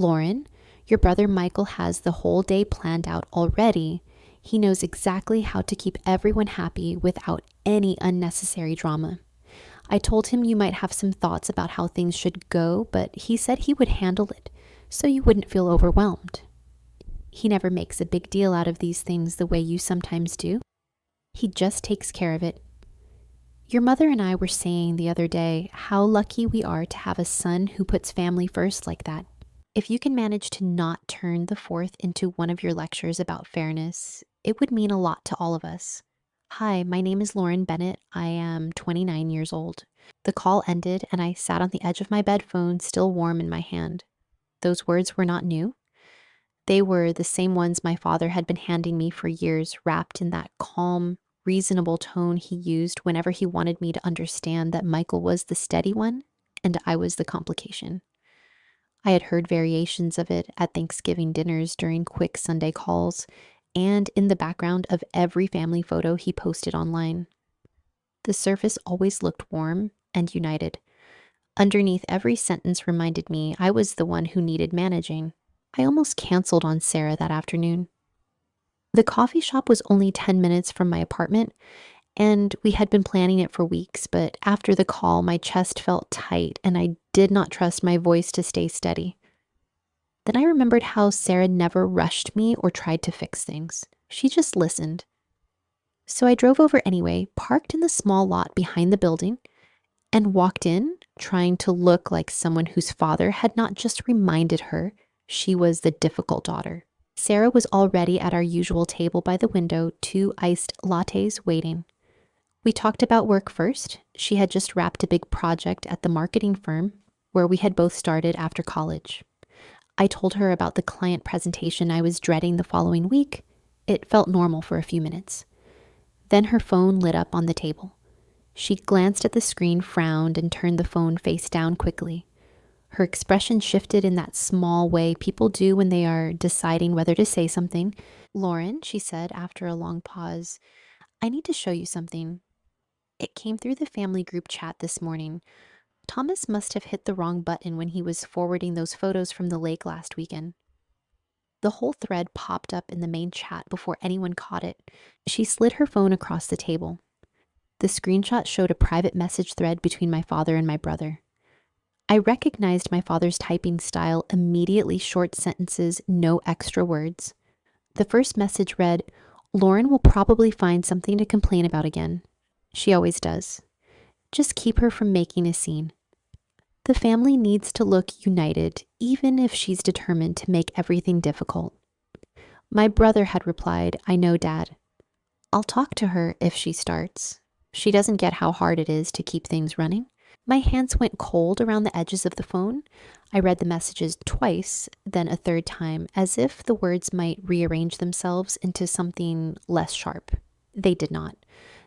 Lauren, your brother Michael has the whole day planned out already. He knows exactly how to keep everyone happy without any unnecessary drama. I told him you might have some thoughts about how things should go, but he said he would handle it, so you wouldn't feel overwhelmed. He never makes a big deal out of these things the way you sometimes do. He just takes care of it. Your mother and I were saying the other day how lucky we are to have a son who puts family first like that. If you can manage to not turn the 4th into one of your lectures about fairness, it would mean a lot to all of us. Hi, my name is Lauren Bennett. I am 29 years old. The call ended and I sat on the edge of my bed phone, still warm in my hand. Those words were not new. They were the same ones my father had been handing me for years, wrapped in that calm, reasonable tone he used whenever he wanted me to understand that Michael was the steady one and I was the complication. I had heard variations of it at Thanksgiving dinners during quick Sunday calls and in the background of every family photo he posted online. The surface always looked warm and united. Underneath every sentence reminded me I was the one who needed managing. I almost canceled on Sarah that afternoon. The coffee shop was only 10 minutes from my apartment, and we had been planning it for weeks, but after the call, my chest felt tight and I did not trust my voice to stay steady. Then I remembered how Sarah never rushed me or tried to fix things. She just listened. So I drove over anyway, parked in the small lot behind the building, and walked in, trying to look like someone whose father had not just reminded her she was the difficult daughter. Sarah was already at our usual table by the window, 2 iced lattes waiting. We talked about work first. She had just wrapped a big project at the marketing firm where we had both started after college. I told her about the client presentation I was dreading the following week. It felt normal for a few minutes. Then her phone lit up on the table. She glanced at the screen, frowned, and turned the phone face down quickly. Her expression shifted in that small way people do when they are deciding whether to say something. Lauren, she said after a long pause, I need to show you something. It came through the family group chat this morning. Thomas must have hit the wrong button when he was forwarding those photos from the lake last weekend. The whole thread popped up in the main chat before anyone caught it. She slid her phone across the table. The screenshot showed a private message thread between my father and my brother. I recognized my father's typing style immediately, short sentences, no extra words. The first message read, Lauren will probably find something to complain about again. She always does. Just keep her from making a scene. The family needs to look united, even if she's determined to make everything difficult. My brother had replied, I know, Dad. I'll talk to her if she starts. She doesn't get how hard it is to keep things running. My hands went cold around the edges of the phone. I read the messages twice, then a third time, as if the words might rearrange themselves into something less sharp. They did not.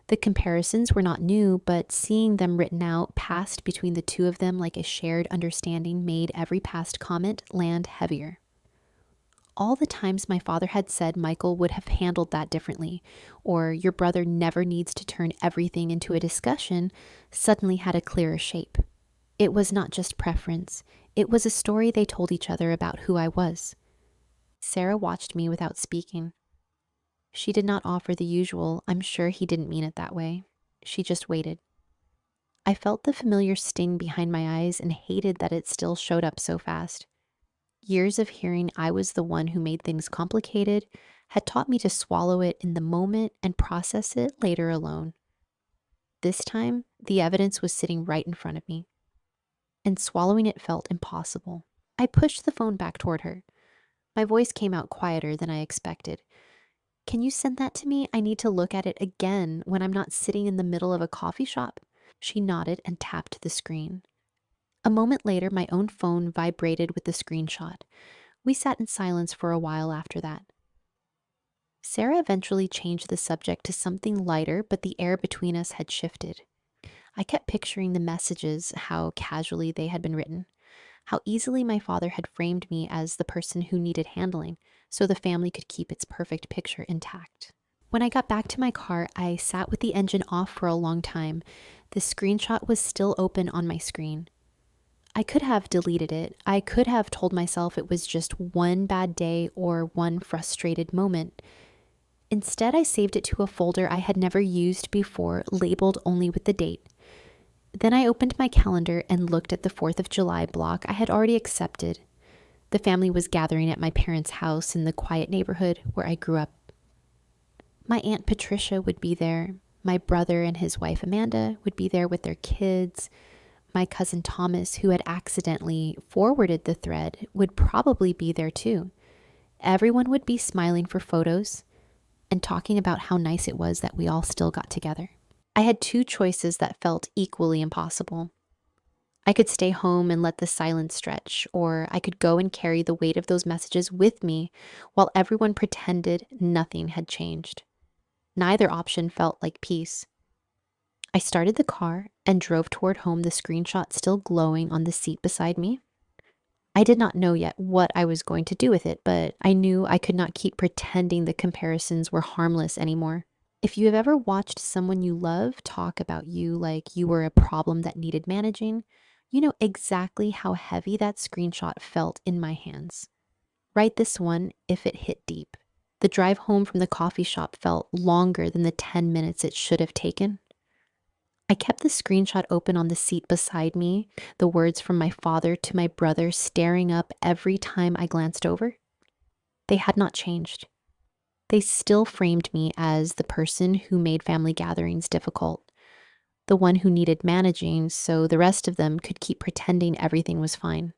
The comparisons were not new, but seeing them written out passed between the two of them like a shared understanding made every past comment land heavier. All the times my father had said Michael would have handled that differently, or your brother never needs to turn everything into a discussion, suddenly had a clearer shape. It was not just preference. It was a story they told each other about who I was. Sarah watched me without speaking. She did not offer the usual, I'm sure he didn't mean it that way. She just waited. I felt the familiar sting behind my eyes and hated that it still showed up so fast. Years of hearing I was the one who made things complicated had taught me to swallow it in the moment and process it later alone. This time, the evidence was sitting right in front of me, and swallowing it felt impossible. I pushed the phone back toward her. My voice came out quieter than I expected. Can you send that to me? I need to look at it again when I'm not sitting in the middle of a coffee shop. She nodded and tapped the screen. A moment later, my own phone vibrated with the screenshot. We sat in silence for a while after that. Sarah eventually changed the subject to something lighter, but the air between us had shifted. I kept picturing the messages, how casually they had been written, how easily my father had framed me as the person who needed handling, so the family could keep its perfect picture intact. When I got back to my car, I sat with the engine off for a long time. The screenshot was still open on my screen. I could have deleted it. I could have told myself it was just one bad day or one frustrated moment. Instead, I saved it to a folder I had never used before, labeled only with the date. Then I opened my calendar and looked at the 4th of July block I had already accepted. The family was gathering at my parents' house in the quiet neighborhood where I grew up. My Aunt Patricia would be there. My brother and his wife Amanda would be there with their kids. My cousin Thomas, who had accidentally forwarded the thread, would probably be there too. Everyone would be smiling for photos and talking about how nice it was that we all still got together. I had two choices that felt equally impossible. I could stay home and let the silence stretch, or I could go and carry the weight of those messages with me while everyone pretended nothing had changed. Neither option felt like peace. I started the car and drove toward home, the screenshot still glowing on the seat beside me. I did not know yet what I was going to do with it, but I knew I could not keep pretending the comparisons were harmless anymore. If you have ever watched someone you love talk about you like you were a problem that needed managing, you know exactly how heavy that screenshot felt in my hands. Write this one if it hit deep. The drive home from the coffee shop felt longer than the 10 minutes it should have taken. I kept the screenshot open on the seat beside me, the words from my father to my brother staring up every time I glanced over. They had not changed. They still framed me as the person who made family gatherings difficult, the one who needed managing so the rest of them could keep pretending everything was fine.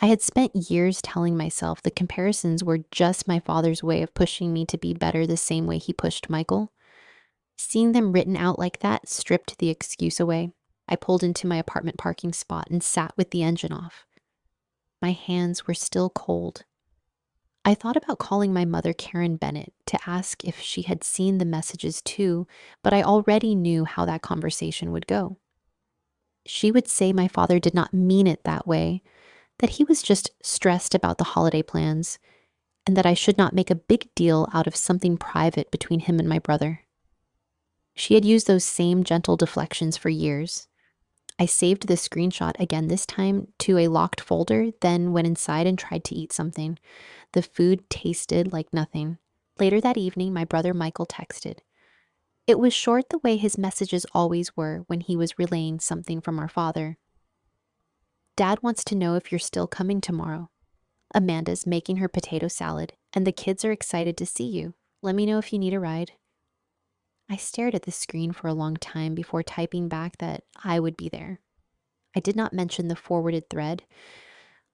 I had spent years telling myself the comparisons were just my father's way of pushing me to be better the same way he pushed Michael. Seeing them written out like that stripped the excuse away. I pulled into my apartment parking spot and sat with the engine off. My hands were still cold. I thought about calling my mother, Karen Bennett, to ask if she had seen the messages too, but I already knew how that conversation would go. She would say my father did not mean it that way, that he was just stressed about the holiday plans, and that I should not make a big deal out of something private between him and my brother. She had used those same gentle deflections for years. I saved the screenshot again this time to a locked folder, then went inside and tried to eat something. The food tasted like nothing. Later that evening, my brother Michael texted. It was short the way his messages always were when he was relaying something from our father. Dad wants to know if you're still coming tomorrow. Amanda's making her potato salad, and the kids are excited to see you. Let me know if you need a ride. I stared at the screen for a long time before typing back that I would be there. I did not mention the forwarded thread.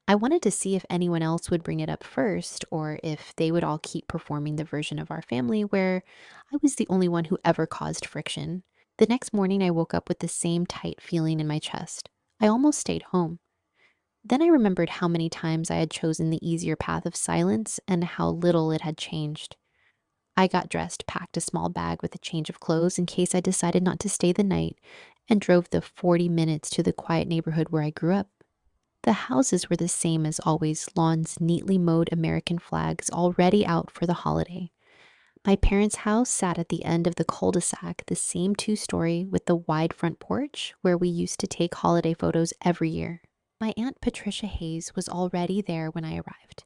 I wanted to see if anyone else would bring it up first, or if they would all keep performing the version of our family where I was the only one who ever caused friction. The next morning, I woke up with the same tight feeling in my chest. I almost stayed home. Then I remembered how many times I had chosen the easier path of silence and how little it had changed. I got dressed, packed a small bag with a change of clothes in case I decided not to stay the night, and drove the 40 minutes to the quiet neighborhood where I grew up. The houses were the same as always, lawns, neatly mowed American flags already out for the holiday. My parents' house sat at the end of the cul-de-sac, the same two-story with the wide front porch where we used to take holiday photos every year. My Aunt Patricia Hayes was already there when I arrived.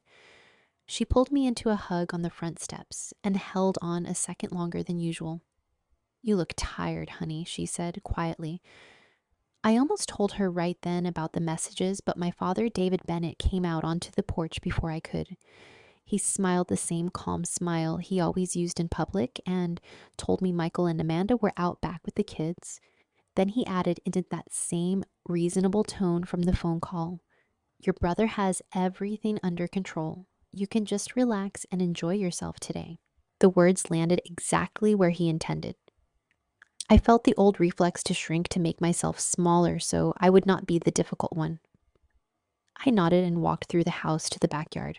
She pulled me into a hug on the front steps and held on a second longer than usual. You look tired, honey, she said quietly. I almost told her right then about the messages, but my father, David Bennett, came out onto the porch before I could. He smiled the same calm smile he always used in public and told me Michael and Amanda were out back with the kids. Then he added into that same reasonable tone from the phone call, your brother has everything under control. You can just relax and enjoy yourself today. The words landed exactly where he intended. I felt the old reflex to shrink to make myself smaller so I would not be the difficult one. I nodded and walked through the house to the backyard.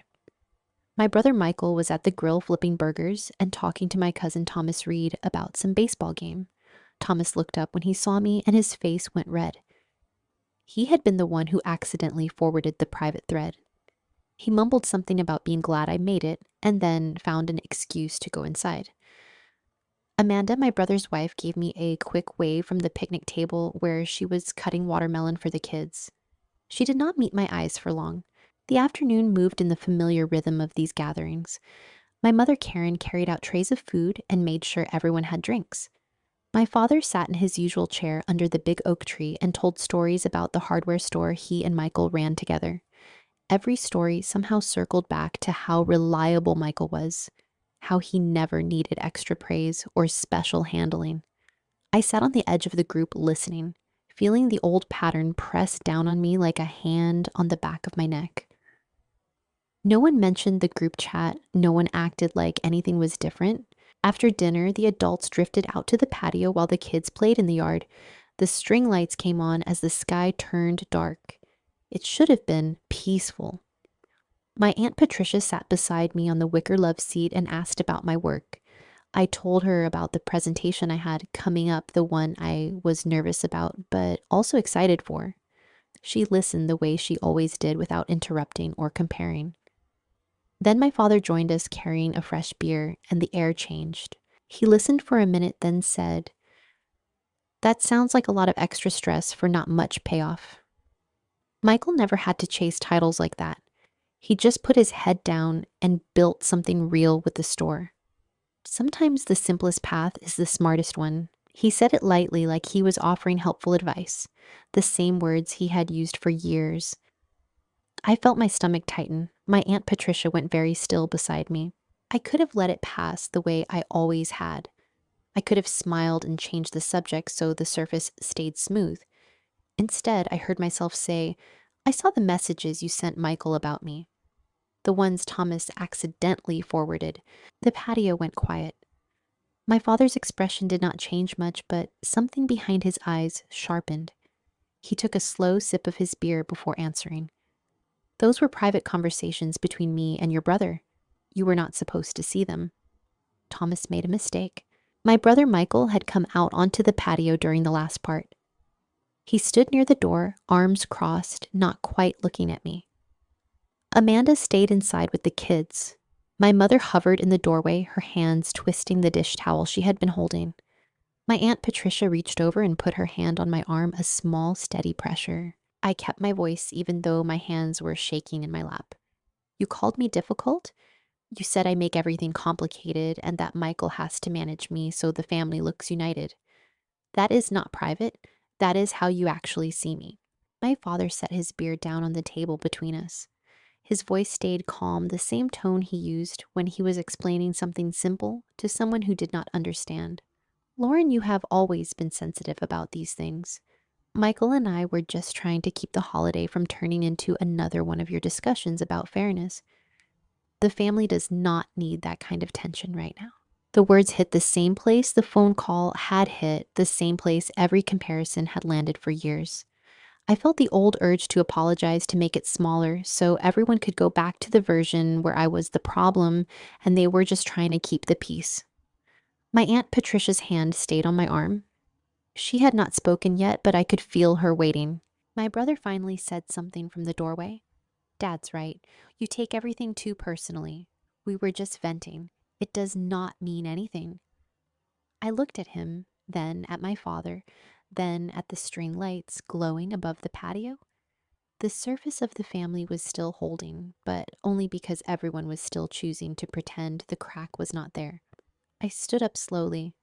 My brother Michael was at the grill flipping burgers and talking to my cousin Thomas Reed about some baseball game. Thomas looked up when he saw me and his face went red. He had been the one who accidentally forwarded the private thread. He mumbled something about being glad I made it and then found an excuse to go inside. Amanda, my brother's wife, gave me a quick wave from the picnic table where she was cutting watermelon for the kids. She did not meet my eyes for long. The afternoon moved in the familiar rhythm of these gatherings. My mother, Karen, carried out trays of food and made sure everyone had drinks. My father sat in his usual chair under the big oak tree and told stories about the hardware store he and Michael ran together. Every story somehow circled back to how reliable Michael was, how he never needed extra praise or special handling. I sat on the edge of the group listening, feeling the old pattern press down on me like a hand on the back of my neck. No one mentioned the group chat, no one acted like anything was different. After dinner, the adults drifted out to the patio while the kids played in the yard. The string lights came on as the sky turned dark. It should have been peaceful. My Aunt Patricia sat beside me on the wicker love seat and asked about my work. I told her about the presentation I had coming up, the one I was nervous about, but also excited for. She listened the way she always did without interrupting or comparing. Then my father joined us carrying a fresh beer, and the air changed. He listened for a minute, then said, "That sounds like a lot of extra stress for not much payoff." Michael never had to chase titles like that. He just put his head down and built something real with the store. Sometimes the simplest path is the smartest one. He said it lightly, like he was offering helpful advice, the same words he had used for years. I felt my stomach tighten. My Aunt Patricia went very still beside me. I could have let it pass the way I always had. I could have smiled and changed the subject so the surface stayed smooth. Instead, I heard myself say, "I saw the messages you sent Michael about me, the ones Thomas accidentally forwarded." The patio went quiet. My father's expression did not change much, but something behind his eyes sharpened. He took a slow sip of his beer before answering. "Those were private conversations between me and your brother. You were not supposed to see them. Thomas made a mistake." My brother Michael had come out onto the patio during the last part. He stood near the door, arms crossed, not quite looking at me. Amanda stayed inside with the kids. My mother hovered in the doorway, her hands twisting the dish towel she had been holding. My Aunt Patricia reached over and put her hand on my arm, a small, steady pressure. I kept my voice even though my hands were shaking in my lap. "You called me difficult? You said I make everything complicated and that Michael has to manage me so the family looks united. That is not private. That is how you actually see me." My father set his beer down on the table between us. His voice stayed calm, the same tone he used when he was explaining something simple to someone who did not understand. "Lauren, you have always been sensitive about these things. Michael and I were just trying to keep the holiday from turning into another one of your discussions about fairness. The family does not need that kind of tension right now." The words hit the same place the phone call had hit, the same place every comparison had landed for years. I felt the old urge to apologize, to make it smaller, so everyone could go back to the version where I was the problem and they were just trying to keep the peace. My Aunt Patricia's hand stayed on my arm. She had not spoken yet, but I could feel her waiting. My brother finally said something from the doorway. "Dad's right. You take everything too personally. We were just venting. It does not mean anything." I looked at him, then at my father, then at the string lights glowing above the patio. The surface of the family was still holding, but only because everyone was still choosing to pretend the crack was not there. I stood up slowly.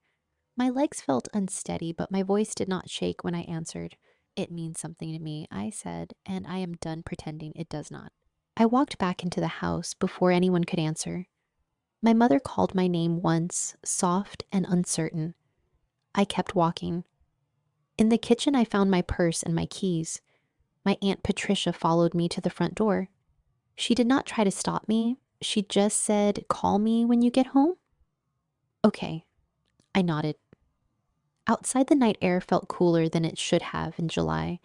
My legs felt unsteady, but my voice did not shake when I answered. "It means something to me," I said, "and I am done pretending it does not." I walked back into the house before anyone could answer. My mother called my name once, soft and uncertain. I kept walking. In the kitchen, I found my purse and my keys. My Aunt Patricia followed me to the front door. She did not try to stop me. She just said, "Call me when you get home." "Okay." I nodded. Outside, the night air felt cooler than it should have in July.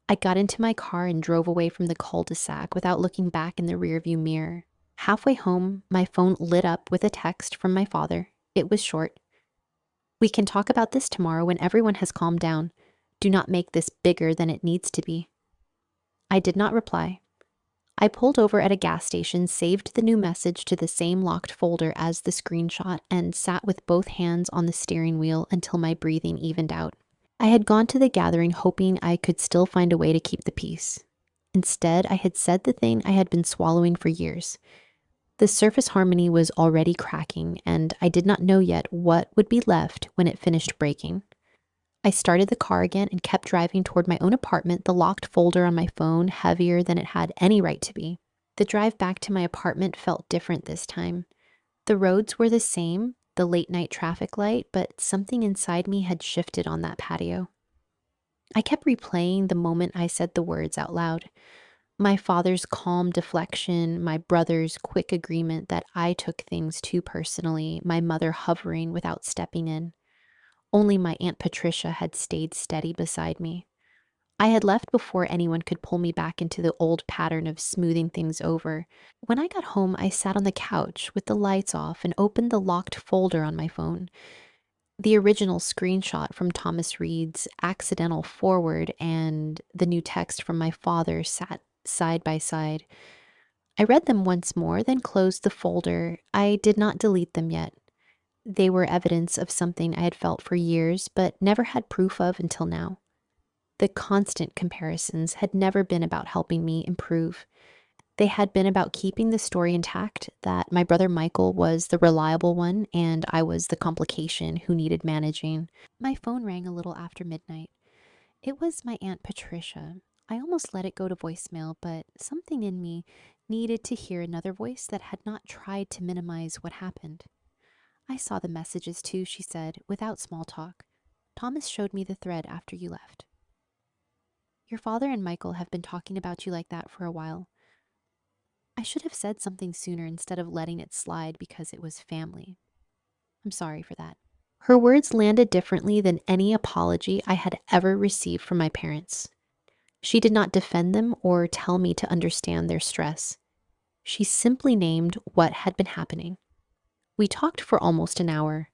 I got into my car and drove away from the cul-de-sac without looking back in the rearview mirror. Halfway home, my phone lit up with a text from my father. It was short. "We can talk about this tomorrow when everyone has calmed down. Do not make this bigger than it needs to be." I did not reply. I pulled over at a gas station, saved the new message to the same locked folder as the screenshot, and sat with both hands on the steering wheel until my breathing evened out. I had gone to the gathering hoping I could still find a way to keep the peace. Instead, I had said the thing I had been swallowing for years. The surface harmony was already cracking, and I did not know yet what would be left when it finished breaking. I started the car again and kept driving toward my own apartment, the locked folder on my phone heavier than it had any right to be. The drive back to my apartment felt different this time. The roads were the same, the late night traffic light, but something inside me had shifted on that patio. I kept replaying the moment I said the words out loud. My father's calm deflection, my brother's quick agreement that I took things too personally, my mother hovering without stepping in. Only my Aunt Patricia had stayed steady beside me. I had left before anyone could pull me back into the old pattern of smoothing things over. When I got home, I sat on the couch with the lights off and opened the locked folder on my phone. The original screenshot from Thomas Reed's accidental forward and the new text from my father sat side by side. I read them once more, then closed the folder. I did not delete them yet. They were evidence of something I had felt for years, but never had proof of until now. The constant comparisons had never been about helping me improve. They had been about keeping the story intact that my brother Michael was the reliable one and I was the complication who needed managing. My phone rang a little after midnight. It was my Aunt Patricia. I almost let it go to voicemail, but something in me needed to hear another voice that had not tried to minimize what happened. I saw the messages too, she said, without small talk. Thomas showed me the thread after you left. Your father and Michael have been talking about you like that for a while. I should have said something sooner instead of letting it slide because it was family. I'm sorry for that. Her words landed differently than any apology I had ever received from my parents. She did not defend them or tell me to understand their stress. She simply named what had been happening. We talked for almost an hour.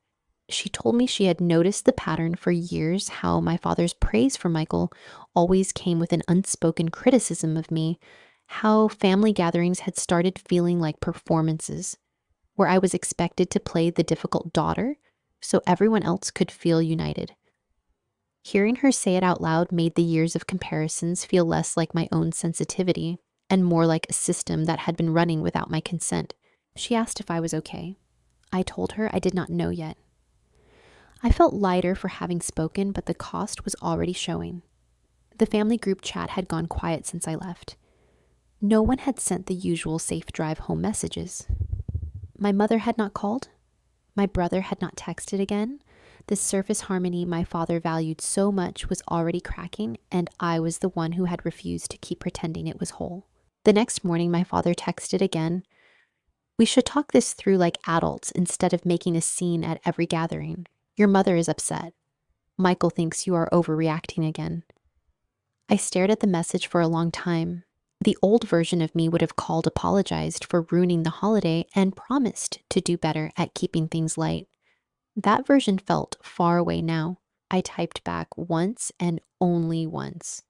She told me she had noticed the pattern for years, how my father's praise for Michael always came with an unspoken criticism of me, how family gatherings had started feeling like performances, where I was expected to play the difficult daughter so everyone else could feel united. Hearing her say it out loud made the years of comparisons feel less like my own sensitivity and more like a system that had been running without my consent. She asked if I was okay. I told her I did not know yet. I felt lighter for having spoken, but the cost was already showing. The family group chat had gone quiet since I left. No one had sent the usual safe drive home messages. My mother had not called. My brother had not texted again. The surface harmony my father valued so much was already cracking, and I was the one who had refused to keep pretending it was whole. The next morning, my father texted again. We should talk this through like adults instead of making a scene at every gathering. Your mother is upset. Michael thinks you are overreacting again. I stared at the message for a long time. The old version of me would have called, apologized for ruining the holiday, and promised to do better at keeping things light. That version felt far away now. I typed back once and only once.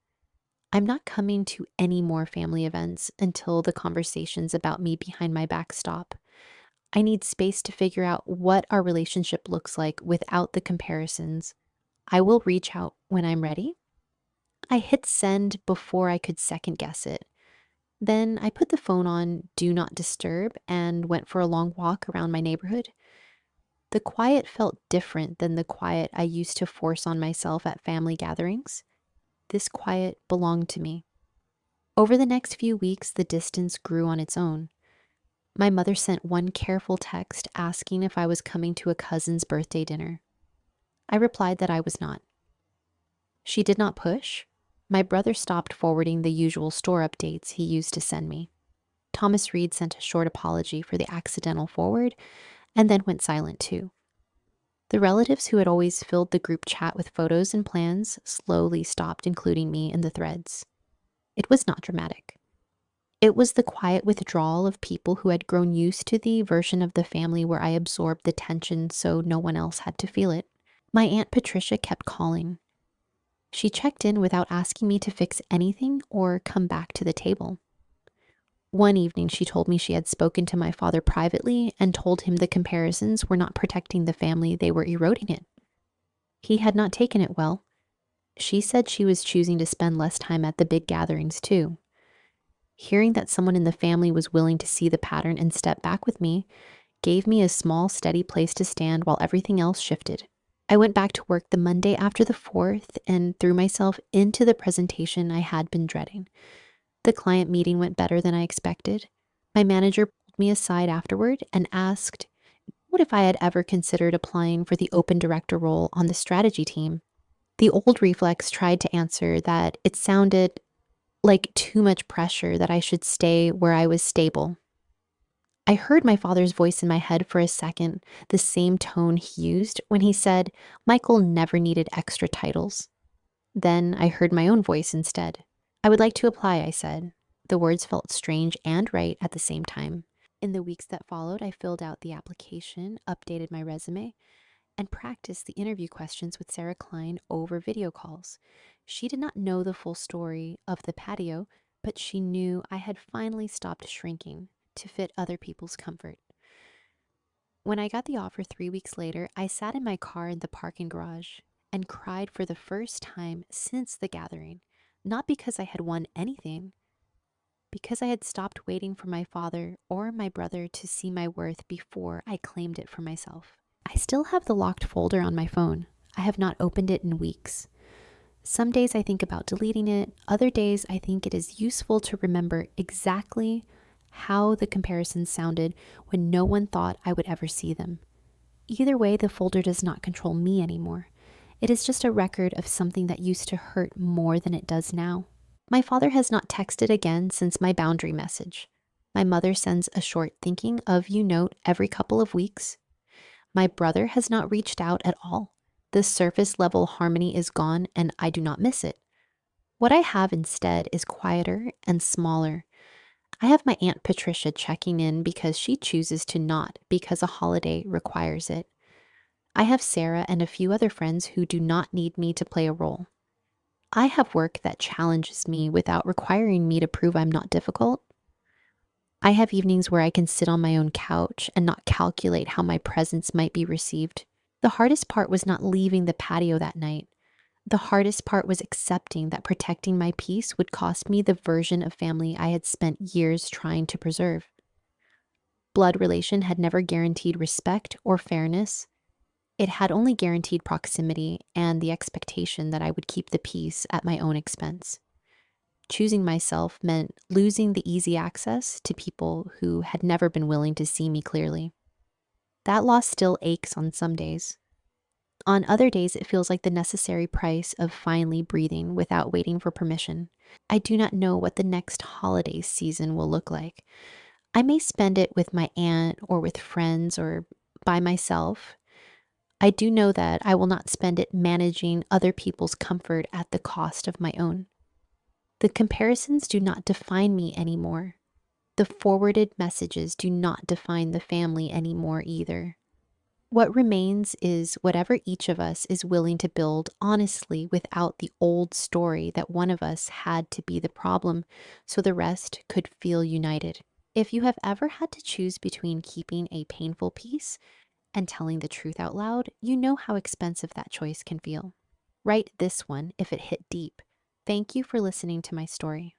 I'm not coming to any more family events until the conversations about me behind my back stop. I need space to figure out what our relationship looks like without the comparisons. I will reach out when I'm ready. I hit send before I could second guess it. Then I put the phone on Do Not Disturb and went for a long walk around my neighborhood. The quiet felt different than the quiet I used to force on myself at family gatherings. This quiet belonged to me. Over the next few weeks, the distance grew on its own. My mother sent one careful text asking if I was coming to a cousin's birthday dinner. I replied that I was not. She did not push. My brother stopped forwarding the usual store updates he used to send me. Thomas Reed sent a short apology for the accidental forward and then went silent too. The relatives who had always filled the group chat with photos and plans slowly stopped including me in the threads. It was not dramatic. It was the quiet withdrawal of people who had grown used to the version of the family where I absorbed the tension so no one else had to feel it. My Aunt Patricia kept calling. She checked in without asking me to fix anything or come back to the table. One evening, she told me she had spoken to my father privately and told him the comparisons were not protecting the family, they were eroding it. He had not taken it well. She said she was choosing to spend less time at the big gatherings too. Hearing that someone in the family was willing to see the pattern and step back with me gave me a small, steady place to stand while everything else shifted. I went back to work the Monday after the 4th and threw myself into the presentation I had been dreading. The client meeting went better than I expected. My manager pulled me aside afterward and asked what if I had ever considered applying for the open director role on the strategy team. The old reflex tried to answer that it sounded like too much pressure that I should stay where I was stable. I heard my father's voice in my head for a second, the same tone he used when he said Michael never needed extra titles. Then I heard my own voice instead. I would like to apply, I said. The words felt strange and right at the same time. In the weeks that followed, I filled out the application, updated my resume, and practiced the interview questions with Sarah Klein over video calls. She did not know the full story of the patio, but she knew I had finally stopped shrinking to fit other people's comfort. When I got the offer 3 weeks later, I sat in my car in the parking garage and cried for the first time since the gathering, not because I had won anything, because I had stopped waiting for my father or my brother to see my worth before I claimed it for myself. I still have the locked folder on my phone. I have not opened it in weeks. Some days I think about deleting it. Other days I think it is useful to remember exactly how the comparisons sounded when no one thought I would ever see them. Either way, the folder does not control me anymore. It is just a record of something that used to hurt more than it does now. My father has not texted again since my boundary message. My mother sends a short thinking of you note every couple of weeks. My brother has not reached out at all. The surface level harmony is gone and I do not miss it. What I have instead is quieter and smaller. I have my Aunt Patricia checking in because she chooses to not because a holiday requires it. I have Sarah and a few other friends who do not need me to play a role. I have work that challenges me without requiring me to prove I'm not difficult. I have evenings where I can sit on my own couch and not calculate how my presence might be received. The hardest part was not leaving the patio that night. The hardest part was accepting that protecting my peace would cost me the version of family I had spent years trying to preserve. Blood relation had never guaranteed respect or fairness. It had only guaranteed proximity and the expectation that I would keep the peace at my own expense. Choosing myself meant losing the easy access to people who had never been willing to see me clearly. That loss still aches on some days. On other days, it feels like the necessary price of finally breathing without waiting for permission. I do not know what the next holiday season will look like. I may spend it with my aunt or with friends or by myself. I do know that I will not spend it managing other people's comfort at the cost of my own. The comparisons do not define me anymore. The forwarded messages do not define the family anymore either. What remains is whatever each of us is willing to build honestly without the old story that one of us had to be the problem so the rest could feel united. If you have ever had to choose between keeping a painful peace and telling the truth out loud, you know how expensive that choice can feel. Write this one if it hit deep. Thank you for listening to my story.